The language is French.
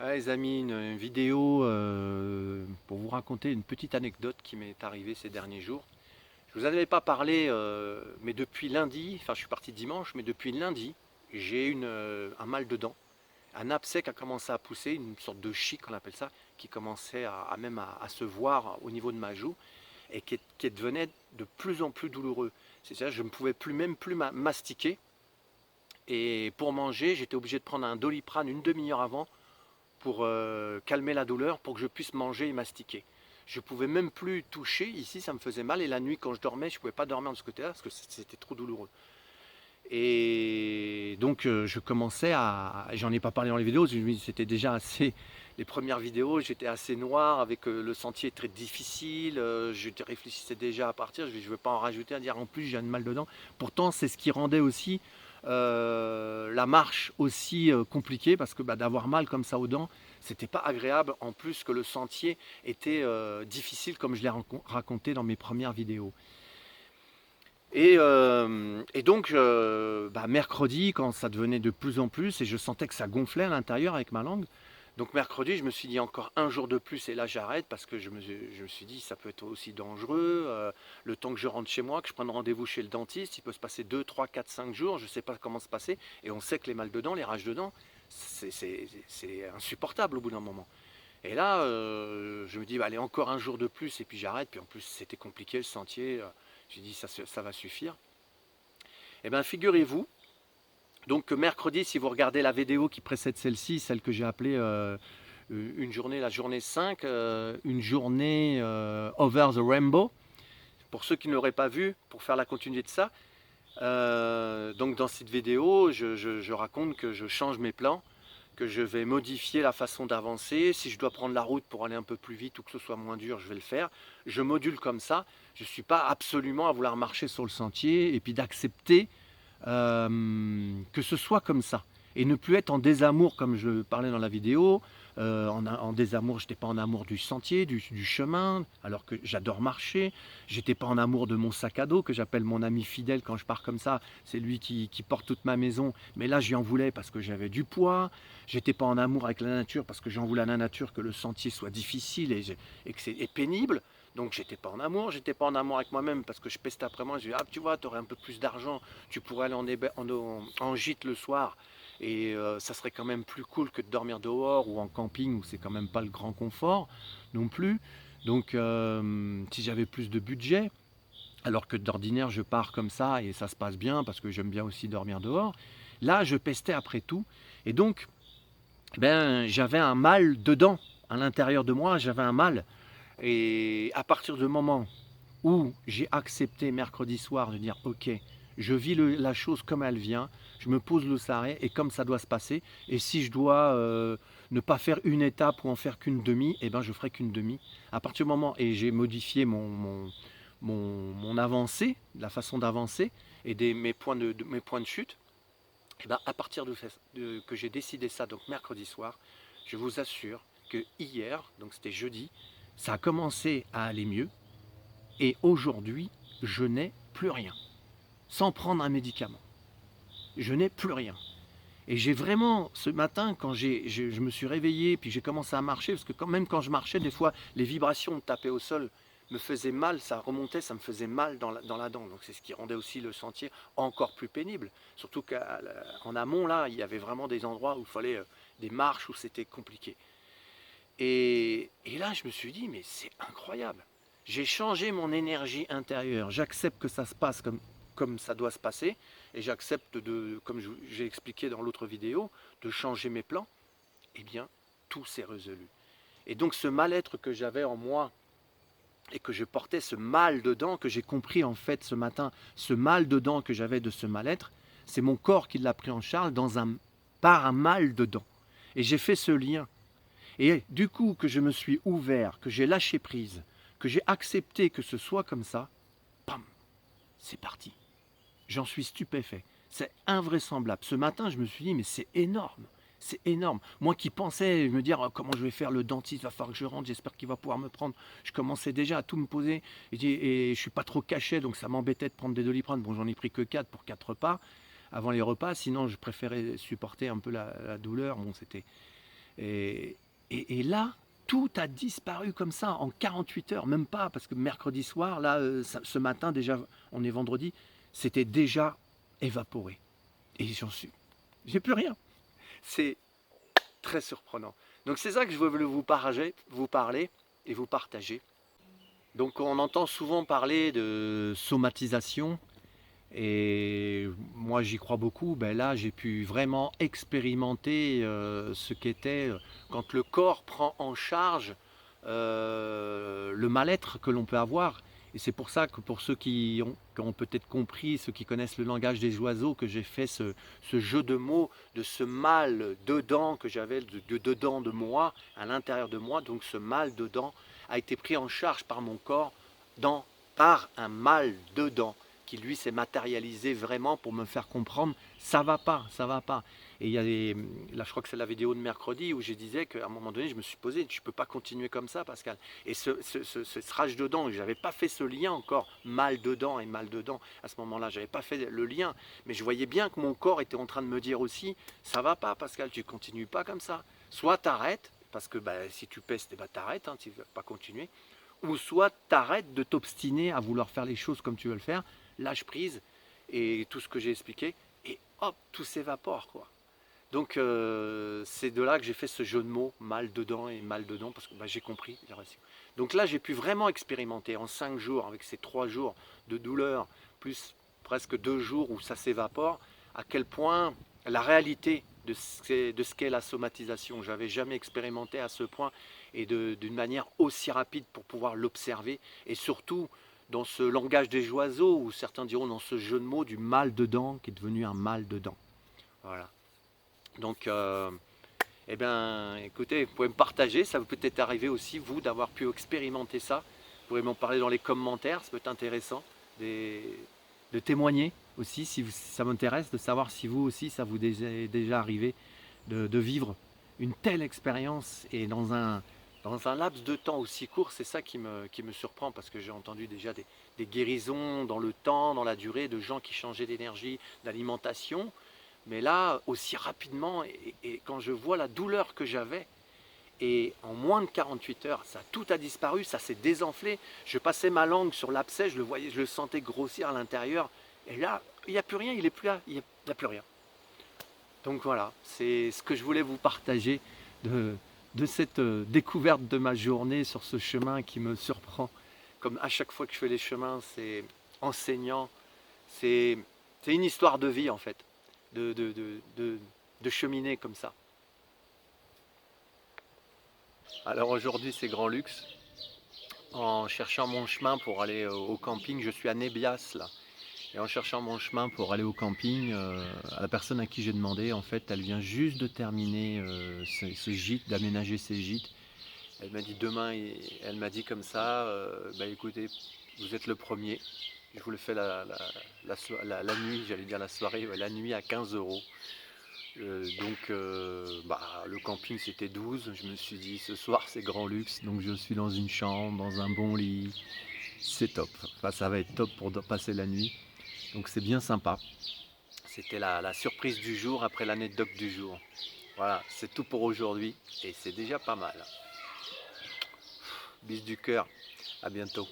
Ouais, les amis, une vidéo pour vous raconter une petite anecdote qui m'est arrivée ces derniers jours. Je vous en avais pas parlé, mais depuis lundi, enfin je suis parti dimanche, mais depuis lundi, j'ai un mal de dents, un abcès qui a commencé à pousser, une sorte de chic, on appelle ça, qui commençait à se voir au niveau de ma joue et qui devenait de plus en plus douloureux. C'est-à-dire que je ne pouvais plus même plus mastiquer et pour manger, j'étais obligé de prendre un Doliprane une demi-heure avant pour calmer la douleur, pour que je puisse manger et mastiquer. Je ne pouvais même plus toucher, ici ça me faisait mal, et la nuit quand je dormais, je ne pouvais pas dormir de ce côté-là parce que c'était trop douloureux. Et donc je commençais à, j'en ai pas parlé dans les vidéos, c'était déjà assez, les premières vidéos, j'étais assez noir, avec le sentier très difficile, je réfléchissais déjà à partir, je ne veux pas en rajouter, à dire en plus j'ai un mal dedans. Pourtant c'est ce qui rendait aussi la marche aussi compliquée, parce que d'avoir mal comme ça aux dents, c'était pas agréable, en plus que le sentier était difficile comme je l'ai raconté dans mes premières vidéos. Et donc, mercredi, quand ça devenait de plus en plus, et je sentais que ça gonflait à l'intérieur avec ma langue, donc mercredi, je me suis dit encore un jour de plus, et là j'arrête, parce que je me suis dit, ça peut être aussi dangereux, le temps que je rentre chez moi, que je prenne rendez-vous chez le dentiste, il peut se passer 2, 3, 4, 5 jours, je ne sais pas comment se passer, et on sait que les mal de dents, les rages de dents, c'est insupportable au bout d'un moment. Et là, je me dis, bah, allez, encore un jour de plus, et puis j'arrête. Puis en plus, c'était compliqué le sentier. J'ai dit, ça va suffire. Eh bien, figurez-vous, donc que mercredi, si vous regardez la vidéo qui précède celle-ci, celle que j'ai appelée une journée, la journée 5, une journée over the rainbow, pour ceux qui ne l'auraient pas vu, pour faire la continuité de ça, donc dans cette vidéo, je raconte que je change mes plans, que je vais modifier la façon d'avancer. Si je dois prendre la route pour aller un peu plus vite ou que ce soit moins dur, je vais le faire. Je module comme ça. Je ne suis pas absolument à vouloir marcher sur le sentier et puis d'accepter que ce soit comme ça. Et ne plus être en désamour comme je parlais dans la vidéo. En désamour, je n'étais pas en amour du sentier, du chemin, alors que j'adore marcher. J'étais pas en amour de mon sac à dos, que j'appelle mon ami fidèle quand je pars comme ça. C'est lui qui porte toute ma maison. Mais là, j'y en voulais parce que j'avais du poids. J'étais pas en amour avec la nature parce que j'en voulais à la nature que le sentier soit difficile et que c'est pénible. Donc j'étais pas en amour, j'étais pas en amour avec moi-même parce que je pestais après moi. Je dis, ah tu vois, tu aurais un peu plus d'argent, tu pourrais aller en gîte le soir. Et ça serait quand même plus cool que de dormir dehors ou en camping où c'est quand même pas le grand confort non plus. Donc si j'avais plus de budget, alors que d'ordinaire je pars comme ça et ça se passe bien parce que j'aime bien aussi dormir dehors, là je pestais après tout. Et donc j'avais un mal dedans, à l'intérieur de moi, j'avais un mal. Et à partir du moment où j'ai accepté mercredi soir de dire ok, je vis la chose comme elle vient, je me pose le sarré et comme ça doit se passer. Et si je dois ne pas faire une étape ou en faire qu'une demi, eh ben je ferai qu'une demi. À partir du moment et j'ai modifié mon avancée, la façon d'avancer et mes points de chute, et ben à partir que j'ai décidé ça, donc mercredi soir, je vous assure que hier, donc c'était jeudi, ça a commencé à aller mieux. Et aujourd'hui, je n'ai plus rien. Sans prendre un médicament. Je n'ai plus rien. Et j'ai vraiment, ce matin, quand je me suis réveillé, puis j'ai commencé à marcher, parce que même quand je marchais, des fois, les vibrations de taper au sol me faisaient mal, ça remontait, ça me faisait mal dans la dent. Donc c'est ce qui rendait aussi le sentier encore plus pénible. Surtout qu'en amont, là, il y avait vraiment des endroits où il fallait des marches, où c'était compliqué. Et là, je me suis dit, mais c'est incroyable. J'ai changé mon énergie intérieure. J'accepte que ça se passe comme ça doit se passer. Et j'accepte comme j'ai expliqué dans l'autre vidéo, de changer mes plans. Eh bien, tout s'est résolu. Et donc ce mal-être que j'avais en moi et que je portais, ce mal dedans, que j'ai compris en fait ce matin, ce mal dedans que j'avais de ce mal-être, c'est mon corps qui l'a pris en charge par un mal dedans. Et j'ai fait ce lien. Et du coup que je me suis ouvert, que j'ai lâché prise, que j'ai accepté que ce soit comme ça, pam, c'est parti. J'en suis stupéfait. C'est invraisemblable. Ce matin, je me suis dit, mais c'est énorme. C'est énorme. Moi qui pensais me dire comment je vais faire le dentiste, il va falloir que je rentre, j'espère qu'il va pouvoir me prendre. Je commençais déjà à tout me poser et je suis pas trop caché, donc ça m'embêtait de prendre des Doliprane. Bon, j'en ai pris que 4 pour 4 repas avant les repas, sinon je préférais supporter un peu la douleur. Bon, c'était Et, et là, tout a disparu comme ça en 48 heures, même pas, parce que mercredi soir, là, ce matin déjà, on est vendredi, c'était déjà évaporé. Et j'ai plus rien. C'est très surprenant. Donc c'est ça que je voulais vous parler et vous partager. Donc on entend souvent parler de somatisation et moi j'y crois beaucoup. Ben là j'ai pu vraiment expérimenter ce qu'était quand le corps prend en charge le mal-être que l'on peut avoir. Et c'est pour ça que pour ceux qui ont peut-être compris, ceux qui connaissent le langage des oiseaux, que j'ai fait ce jeu de mots de ce mal dedans que j'avais dedans de moi, à l'intérieur de moi. Donc ce mal dedans a été pris en charge par mon corps par un mal dedans qui lui s'est matérialisé vraiment pour me faire comprendre ça va pas, ça va pas. Et il y a là je crois que c'est la vidéo de mercredi où je disais qu'à un moment donné je me suis posé, tu peux pas continuer comme ça Pascal. Et ce rage dedans, je n'avais pas fait ce lien encore, mal dedans et mal dedans à ce moment-là, j'avais pas fait le lien, mais je voyais bien que mon corps était en train de me dire aussi ça va pas Pascal, tu continues pas comme ça. Soit t'arrêtes, parce que si tu pestes, t'arrêtes, hein, tu ne vas pas continuer, ou soit t'arrêtes de t'obstiner à vouloir faire les choses comme tu veux le faire, lâche prise et tout ce que j'ai expliqué et hop, tout s'évapore quoi. Donc c'est de là que j'ai fait ce jeu de mots mal dedans et mal dedans parce que j'ai compris. Donc là j'ai pu vraiment expérimenter en 5 jours avec ces 3 jours de douleur plus presque 2 jours où ça s'évapore à quel point la réalité de ce qu'est la somatisation, j'avais jamais expérimenté à ce point et d'une manière aussi rapide pour pouvoir l'observer et surtout dans ce langage des oiseaux, ou certains diront dans ce jeu de mots du mal dedans, qui est devenu un mal dedans. Voilà. Donc, eh bien, écoutez, vous pouvez me partager, ça vous peut être arrivé aussi, vous, d'avoir pu expérimenter ça. Vous pouvez m'en parler dans les commentaires, ça peut être intéressant de témoigner aussi, si ça m'intéresse, de savoir si vous aussi, ça vous est déjà arrivé de vivre une telle expérience et dans un laps de temps aussi court. C'est ça qui me surprend parce que j'ai entendu déjà des guérisons dans le temps, dans la durée, de gens qui changeaient d'énergie, d'alimentation. Mais là, aussi rapidement, et quand je vois la douleur que j'avais, et en moins de 48 heures, tout a disparu, ça s'est désenflé. Je passais ma langue sur l'abcès, je le voyais, je le sentais grossir à l'intérieur. Et là, il n'y a plus rien, il n'est plus là, il n'y a plus rien. Donc voilà, c'est ce que je voulais vous partager de cette découverte de ma journée sur ce chemin qui me surprend. Comme à chaque fois que je fais les chemins, c'est enseignant, c'est une histoire de vie en fait, de cheminer comme ça. Alors aujourd'hui c'est grand luxe. En cherchant mon chemin pour aller au camping, je suis à Nébias là. Et en cherchant mon chemin pour aller au camping, à la personne à qui j'ai demandé, en fait, elle vient juste de terminer ce gîte, d'aménager ses gîtes. Elle m'a dit demain, elle m'a dit comme ça, écoutez, vous êtes le premier. Je vous le fais la nuit, j'allais dire la soirée, la nuit à 15 €. Le camping c'était 12. Je me suis dit ce soir c'est grand luxe, donc je suis dans une chambre, dans un bon lit. C'est top. Enfin, ça va être top pour passer la nuit. Donc c'est bien sympa. C'était la surprise du jour après l'anecdote du jour. Voilà, c'est tout pour aujourd'hui et c'est déjà pas mal. Bis du cœur, à bientôt.